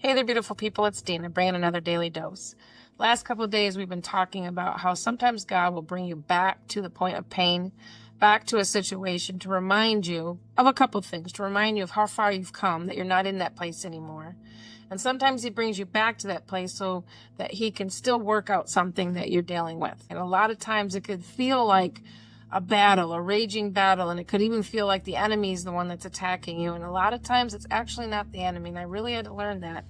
Hey there, beautiful people. It's Dana bringing another daily dose. Last couple of days, we've been talking about how sometimes God will bring you back to the point of pain, back to a situation to remind you of a couple of things, to remind you of how far you've come, that you're not in that place anymore. And sometimes he brings you back to that place so that he can still work out something that you're dealing with. And a lot of times it could feel like a battle, a raging battle, and it could even feel like the enemy is the one that's attacking you. And a lot of times it's actually not the enemy. And I really had to learn that.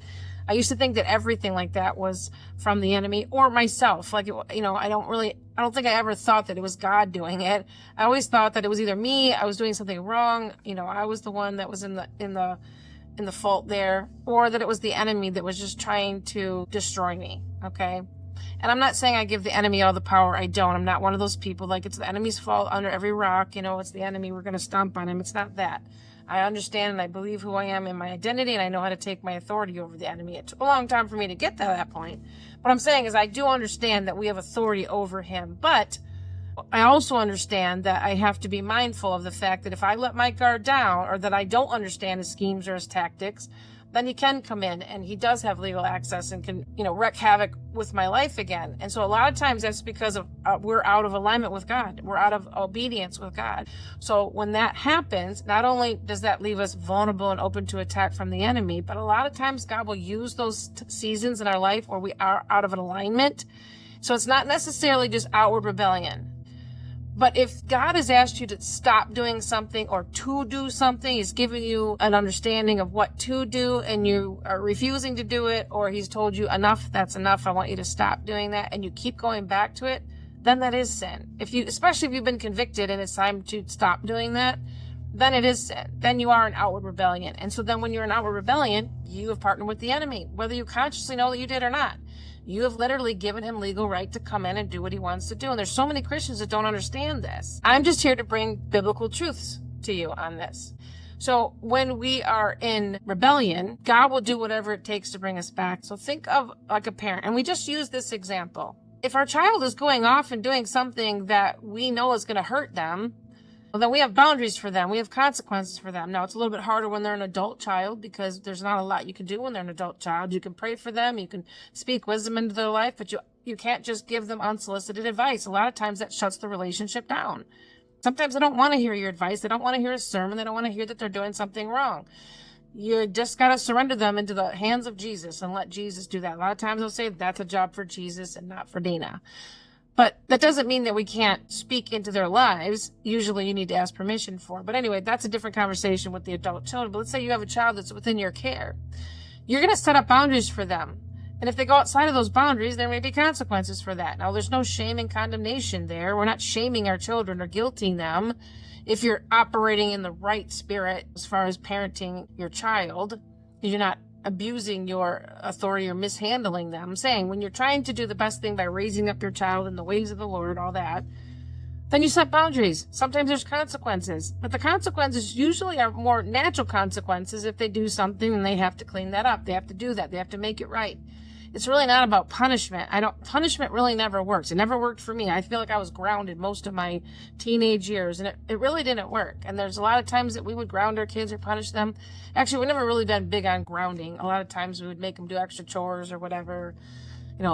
I used to think that everything like that was from the enemy or myself. Like, I don't think I ever thought that it was God doing it. I always thought that it was either me, I was doing something wrong, I was the one that was in the fault there, or that it was the enemy that was just trying to destroy me. Okay. And I'm not saying I give the enemy all the power. I don't. I'm not one of those people like it's the enemy's fault under every rock. It's the enemy. We're going to stomp on him. It's not that. I understand and I believe who I am in my identity, and I know how to take my authority over the enemy. It took a long time for me to get to that point. What I'm saying is I do understand that we have authority over him, but I also understand that I have to be mindful of the fact that if I let my guard down, or that I don't understand his schemes or his tactics, then he can come in and he does have legal access and can, wreak havoc with my life again. And so a lot of times that's because of we're out of alignment with God. We're out of obedience with God. So when that happens, not only does that leave us vulnerable and open to attack from the enemy, but a lot of times God will use those seasons in our life where we are out of an alignment. So it's not necessarily just outward rebellion. But if God has asked you to stop doing something or to do something, he's giving you an understanding of what to do and you are refusing to do it, or he's told you enough, that's enough, I want you to stop doing that, and you keep going back to it, then that is sin. Especially if you've been convicted and it's time to stop doing that, then it is sin. Then you are in outward rebellion. And so then when you're in outward rebellion, you have partnered with the enemy, whether you consciously know that you did or not. You have literally given him legal right to come in and do what he wants to do. And there's so many Christians that don't understand this. I'm just here to bring biblical truths to you on this. So when we are in rebellion, God will do whatever it takes to bring us back. So think of like a parent, and we just use this example. If our child is going off and doing something that we know is going to hurt them, well, then we have boundaries for them. We have consequences for them. Now, it's a little bit harder when they're an adult child because there's not a lot you can do when they're an adult child. You can pray for them. You can speak wisdom into their life, but you can't just give them unsolicited advice. A lot of times that shuts the relationship down. Sometimes they don't want to hear your advice. They don't want to hear a sermon. They don't want to hear that they're doing something wrong. You just got to surrender them into the hands of Jesus and let Jesus do that. A lot of times they'll say that's a job for Jesus and not for Dana. But that doesn't mean that we can't speak into their lives. Usually you need to ask permission for. But anyway, that's a different conversation with the adult children. But let's say you have a child that's within your care. You're going to set up boundaries for them. And if they go outside of those boundaries, there may be consequences for that. Now, there's no shame and condemnation there. We're not shaming our children or guilting them. If you're operating in the right spirit as far as parenting your child, you're not abusing your authority or mishandling them. I'm saying when you're trying to do the best thing by raising up your child in the ways of the Lord, all that, then you set boundaries. Sometimes there's consequences, but the consequences usually are more natural consequences. If they do something and they have to clean that up, they have to do that, they have to make it right. It's really not about punishment. Punishment really never works. It never worked for me. I feel like I was grounded most of my teenage years, and it really didn't work. And there's a lot of times that we would ground our kids or punish them. Actually, we've never really been big on grounding. A lot of times we would make them do extra chores or whatever.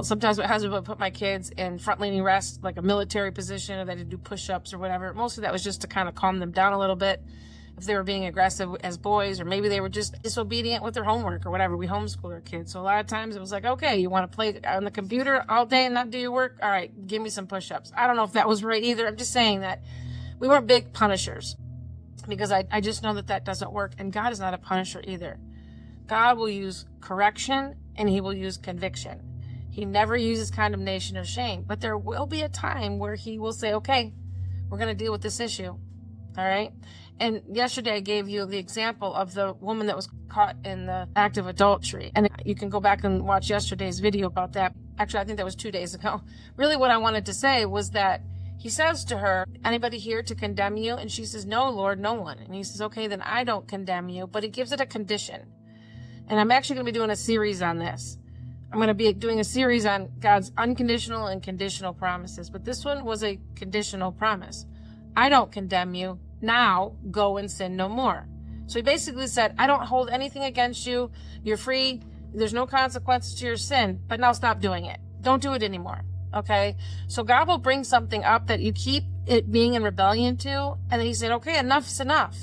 Sometimes my husband would put my kids in front-leaning rest, like a military position, or they had to do push-ups or whatever. Most of that was just to kind of calm them down a little bit if they were being aggressive as boys, or maybe they were just disobedient with their homework or whatever. We homeschool our kids. So a lot of times it was like, okay, you want to play on the computer all day and not do your work? All right, give me some push-ups. I don't know if that was right either. I'm just saying that we weren't big punishers because I just know that doesn't work. And God is not a punisher either. God will use correction and he will use conviction. He never uses condemnation or shame, but there will be a time where he will say, okay, we're going to deal with this issue. All right. And yesterday I gave you the example of the woman that was caught in the act of adultery. And you can go back and watch yesterday's video about that. Actually, I think that was 2 days ago. Really what I wanted to say was that he says to her, anybody here to condemn you? And she says, no, Lord, no one. And he says, okay, then I don't condemn you. But he gives it a condition. And I'm actually going to be doing a series on this. I'm going to be doing a series on God's unconditional and conditional promises. But this one was a conditional promise. I don't condemn you. Now go and sin no more. So he basically said, I don't hold anything against you. You're free. There's no consequences to your sin, but now stop doing it. Don't do it anymore. Okay? So God will bring something up that you keep it being in rebellion to, and then he said, okay, enough's enough.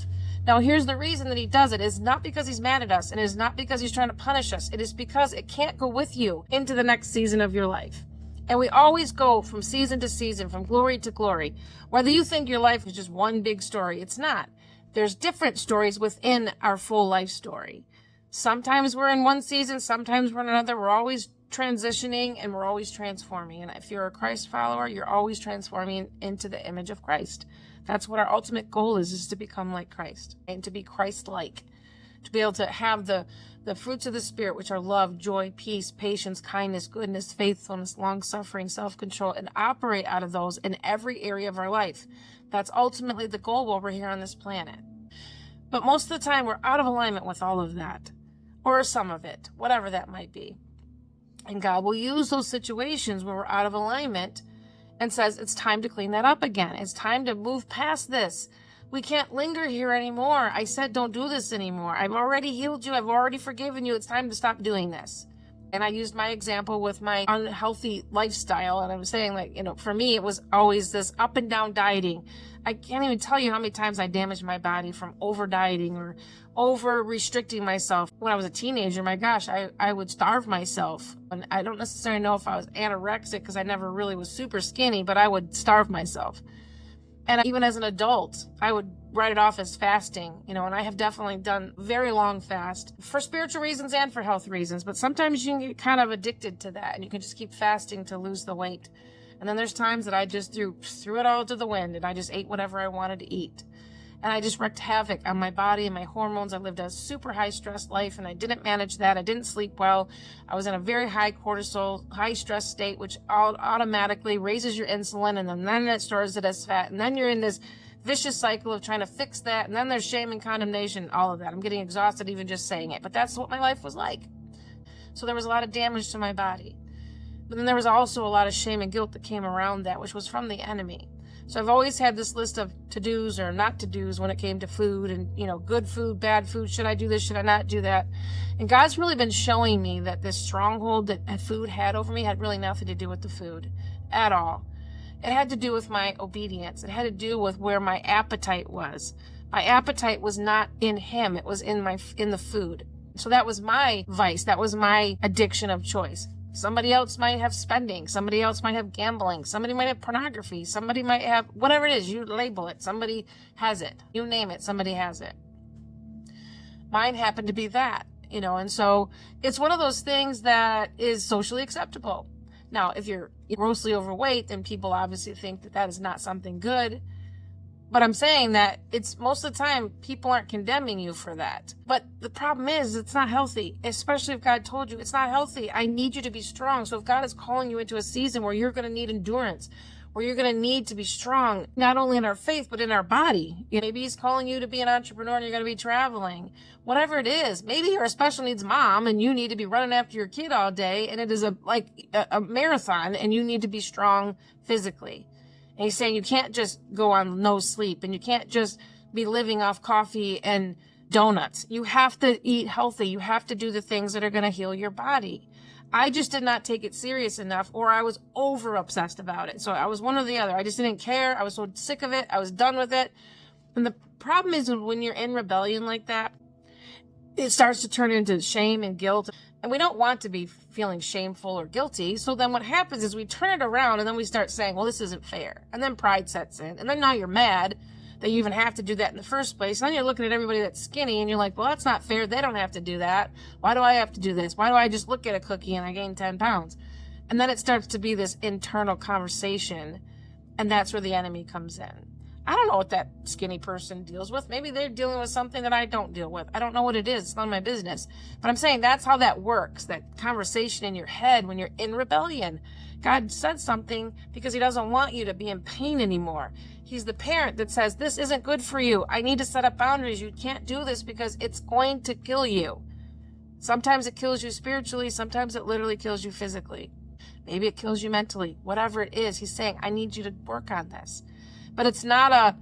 Now, here's the reason that he does it. It's not because he's mad at us, and it's not because he's trying to punish us. It is because it can't go with you into the next season of your life. And we always go from season to season, from glory to glory. Whether you think your life is just one big story, it's not. There's different stories within our full life story. Sometimes we're in one season, sometimes we're in another. We're always transitioning and we're always transforming. And if you're a Christ follower, you're always transforming into the image of Christ. That's what our ultimate goal is to become like Christ and to be Christ-like, to be able to have the fruits of the Spirit, which are love, joy, peace, patience, kindness, goodness, faithfulness, long-suffering, self-control, and operate out of those in every area of our life. That's ultimately the goal while we're here on this planet. But most of the time, we're out of alignment with all of that, or some of it, whatever that might be. And God will use those situations where we're out of alignment and says, it's time to clean that up again. It's time to move past this. We can't linger here anymore. I said, don't do this anymore. I've already healed you. I've already forgiven you. It's time to stop doing this. And I used my example with my unhealthy lifestyle. And I was saying, like, for me, it was always this up and down dieting. I can't even tell you how many times I damaged my body from over dieting or over restricting myself. When I was a teenager, my gosh, I would starve myself. And I don't necessarily know if I was anorexic because I never really was super skinny, but I would starve myself. And even as an adult, I would write it off as fasting, and I have definitely done very long fast for spiritual reasons and for health reasons. But sometimes you can get kind of addicted to that and you can just keep fasting to lose the weight. And then there's times that I just threw it all to the wind and I just ate whatever I wanted to eat. And I just wreaked havoc on my body and my hormones. I lived a super high stress life and I didn't manage that. I didn't sleep well. I was in a very high cortisol, high stress state, which automatically raises your insulin, and then it stores it as fat. And then you're in this vicious cycle of trying to fix that. And then there's shame and condemnation, all of that. I'm getting exhausted even just saying it, but that's what my life was like. So there was a lot of damage to my body. But then there was also a lot of shame and guilt that came around that, which was from the enemy. So I've always had this list of to-dos or not to-dos when it came to food and, good food, bad food. Should I do this? Should I not do that? And God's really been showing me that this stronghold that food had over me had really nothing to do with the food at all. It had to do with my obedience. It had to do with where my appetite was. My appetite was not in him. It was in the food. So that was my vice. That was my addiction of choice. Somebody else might have spending. Somebody else might have gambling. Somebody might have pornography. Somebody might have whatever it is. You label it. Somebody has it. You name it. Somebody has it. Mine happened to be that, and so it's one of those things that is socially acceptable. Now, if you're grossly overweight, then people obviously think that is not something good. But I'm saying that it's most of the time people aren't condemning you for that. But the problem is it's not healthy, especially if God told you it's not healthy. I need you to be strong. So if God is calling you into a season where you're going to need endurance, where you're going to need to be strong, not only in our faith, but in our body. Maybe he's calling you to be an entrepreneur and you're going to be traveling. Whatever it is, maybe you're a special needs mom and you need to be running after your kid all day and it is a marathon and you need to be strong physically. And he's saying you can't just go on no sleep and you can't just be living off coffee and donuts. You have to eat healthy. You have to do the things that are going to heal your body. I just did not take it serious enough, or I was over obsessed about it. So I was one or the other. I just didn't care. I was so sick of it. I was done with it. And the problem is when you're in rebellion like that, it starts to turn into shame and guilt. And we don't want to be feeling shameful or guilty. So then what happens is we turn it around and then we start saying, well, this isn't fair. And then pride sets in. And then now you're mad that you even have to do that in the first place. And then you're looking at everybody that's skinny and you're like, well, that's not fair. They don't have to do that. Why do I have to do this? Why do I just look at a cookie and I gain 10 pounds? And then it starts to be this internal conversation. And that's where the enemy comes in. I don't know what that skinny person deals with. Maybe they're dealing with something that I don't deal with. I don't know what it is. It's none of my business. But I'm saying that's how that works, that conversation in your head when you're in rebellion. God said something because he doesn't want you to be in pain anymore. He's the parent that says, this isn't good for you. I need to set up boundaries. You can't do this because it's going to kill you. Sometimes it kills you spiritually. Sometimes it literally kills you physically. Maybe it kills you mentally. Whatever it is, he's saying, I need you to work on this. But it's not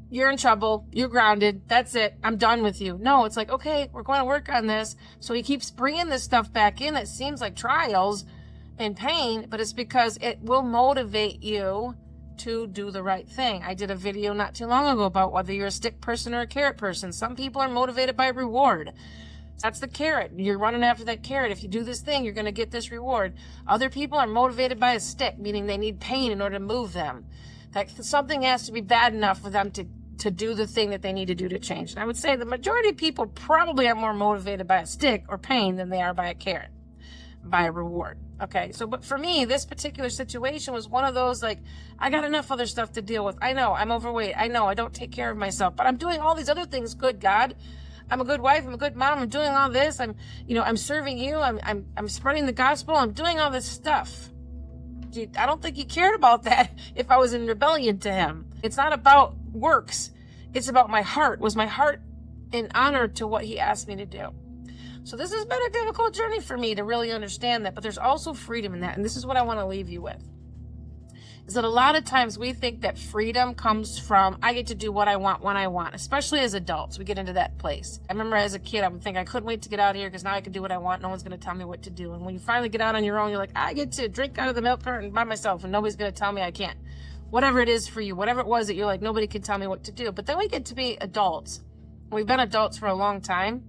you're in trouble, you're grounded, that's it, I'm done with you. No, it's like, okay, we're going to work on this. So he keeps bringing this stuff back in that seems like trials and pain, but it's because it will motivate you to do the right thing. I did a video not too long ago about whether you're a stick person or a carrot person. Some people are motivated by reward. That's the carrot. You're running after that carrot. If you do this thing, you're going to get this reward. Other people are motivated by a stick, meaning they need pain in order to move them. That something has to be bad enough for them to do the thing that they need to do to change. And I would say the majority of people probably are more motivated by a stick or pain than they are by a carrot, by a reward. Okay, so but for me, this particular situation was one of those, like, I got enough other stuff to deal with. I know I'm overweight. I know I don't take care of myself, but I'm doing all these other things. Good God, I'm a good wife. I'm a good mom. I'm doing all this. I'm serving you. I'm spreading the gospel. I'm doing all this stuff. I don't think he cared about that if I was in rebellion to him. It's not about works. It's about my heart. Was my heart in honor to what he asked me to do? So this has been a difficult journey for me to really understand that, but there's also freedom in that. And this is what I want to leave you with. Is that a lot of times we think that freedom comes from, I get to do what I want when I want, especially as adults. We get into that place. I remember as a kid, I would think I couldn't wait to get out of here because now I can do what I want. No one's going to tell me what to do. And when you finally get out on your own, you're like, I get to drink out of the milk carton by myself and nobody's going to tell me I can't. Whatever it is for you, whatever it was that you're like, nobody can tell me what to do. But then we get to be adults. We've been adults for a long time.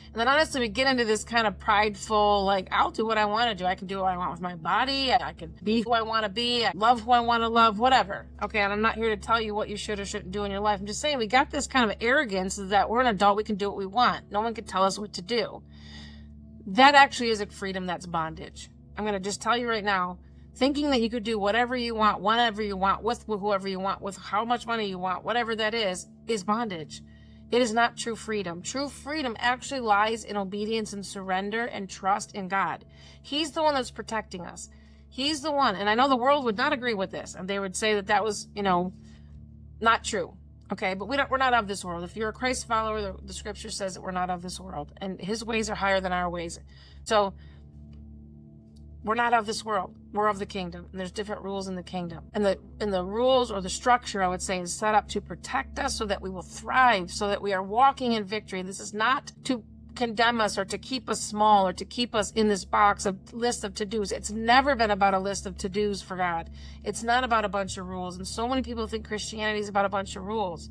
And then honestly, we get into this kind of prideful, like, I'll do what I want to do. I can do what I want with my body. I can be who I want to be. I love who I want to love, whatever. Okay, and I'm not here to tell you what you should or shouldn't do in your life. I'm just saying we got this kind of arrogance that we're an adult. We can do what we want. No one can tell us what to do. That actually isn't freedom. That's bondage. I'm going to just tell you right now, thinking that you could do whatever you want, whenever you want, with whoever you want, with how much money you want, whatever that is bondage. It is not true freedom. True freedom actually lies in obedience and surrender and trust in God. He's the one that's protecting us. He's the one. And I know the world would not agree with this. And they would say that that was, not true. Okay, but we're not of this world. If you're a Christ follower, the scripture says that we're not of this world. And his ways are higher than our ways. So we're not of this world. We're of the kingdom. And there's different rules in the kingdom. And the rules, or the structure, I would say, is set up to protect us so that we will thrive, so that we are walking in victory. This is not to condemn us or to keep us small or to keep us in this box of list of to-dos. It's never been about a list of to-dos for God. It's not about a bunch of rules. And so many people think Christianity is about a bunch of rules.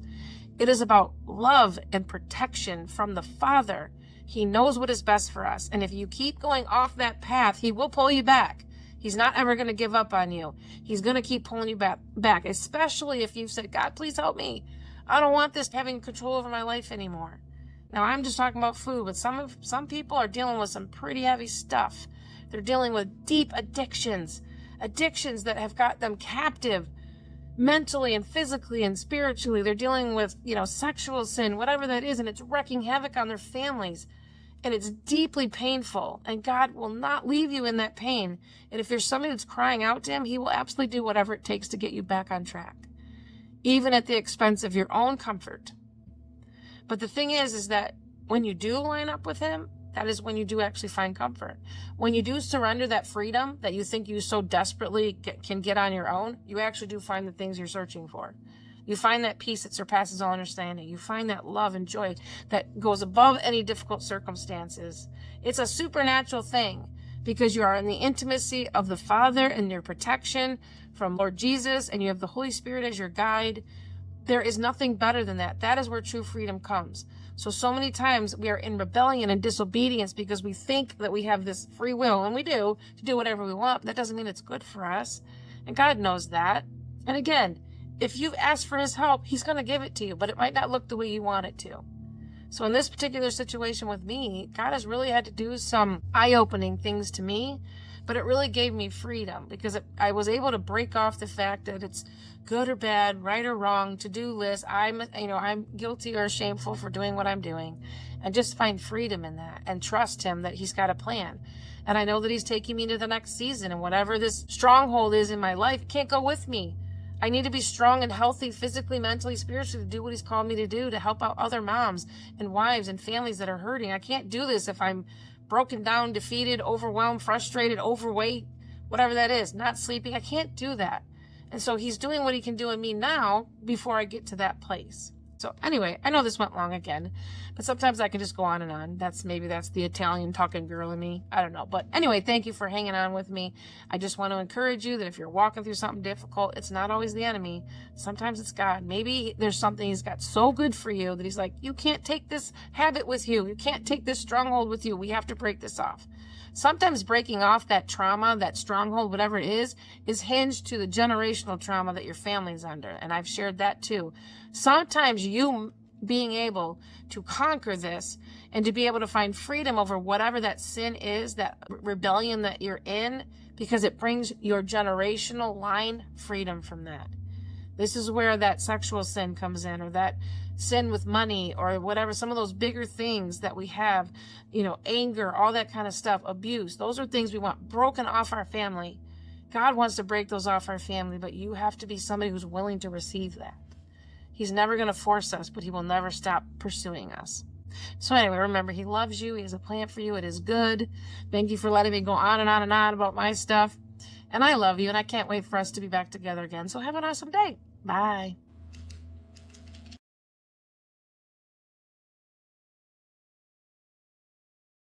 It is about love and protection from the Father. He knows what is best for us. And if you keep going off that path, he will pull you back. He's not ever going to give up on you. He's going to keep pulling you back, especially if you've said, God, please help me. I don't want this having control over my life anymore. Now, I'm just talking about food, but some people are dealing with some pretty heavy stuff. They're dealing with deep addictions that have got them captive mentally and physically and spiritually. They're dealing with, sexual sin, whatever that is, and it's wreaking havoc on their families. And it's deeply painful, and God will not leave you in that pain. And if there's somebody that's crying out to him, he will absolutely do whatever it takes to get you back on track, even at the expense of your own comfort. But the thing is that when you do line up with him, that is when you do actually find comfort. When you do surrender that freedom that you think you so desperately can get on your own, you actually do find the things you're searching for. You find that peace that surpasses all understanding. You find that love and joy that goes above any difficult circumstances. It's a supernatural thing because you are in the intimacy of the Father and your protection from Lord Jesus, and you have the Holy Spirit as your guide. There is nothing better than that. That is where true freedom comes. So many times we are in rebellion and disobedience because we think that we have this free will, and we do, to do whatever we want. But that doesn't mean it's good for us. And God knows that. And again, if you've asked for his help, he's going to give it to you, but it might not look the way you want it to. So in this particular situation with me, God has really had to do some eye-opening things to me, but it really gave me freedom because I was able to break off the fact that it's good or bad, right or wrong, to-do list. I'm guilty or shameful for doing what I'm doing, and just find freedom in that and trust him that he's got a plan. And I know that he's taking me to the next season, and whatever this stronghold is in my life, it can't go with me. I need to be strong and healthy physically, mentally, spiritually to do what he's called me to do, to help out other moms and wives and families that are hurting. I can't do this if I'm broken down, defeated, overwhelmed, frustrated, overweight, whatever that is, not sleeping. I can't do that. And so he's doing what he can do in me now before I get to that place. So anyway, I know this went long again, but sometimes I can just go on and on. Maybe that's the Italian talking girl in me. I don't know. But anyway, thank you for hanging on with me. I just want to encourage you that if you're walking through something difficult, it's not always the enemy. Sometimes it's God. Maybe there's something he's got so good for you that he's like, you can't take this habit with you. You can't take this stronghold with you. We have to break this off. Sometimes breaking off that trauma, that stronghold, whatever it is hinged to the generational trauma that your family's under. And I've shared that too. Sometimes you being able to conquer this and to be able to find freedom over whatever that sin is, that rebellion that you're in, because it brings your generational line freedom from that. This is where that sexual sin comes in, or that sin with money, or whatever, some of those bigger things that we have, anger, all that kind of stuff, abuse. Those are things we want broken off our family. God wants to break those off our family, but you have to be somebody who's willing to receive that. He's never going to force us, but he will never stop pursuing us. So anyway, remember, he loves you. He has a plan for you. It is good. Thank you for letting me go on and on and on about my stuff. And I love you, and I can't wait for us to be back together again. So have an awesome day. Bye.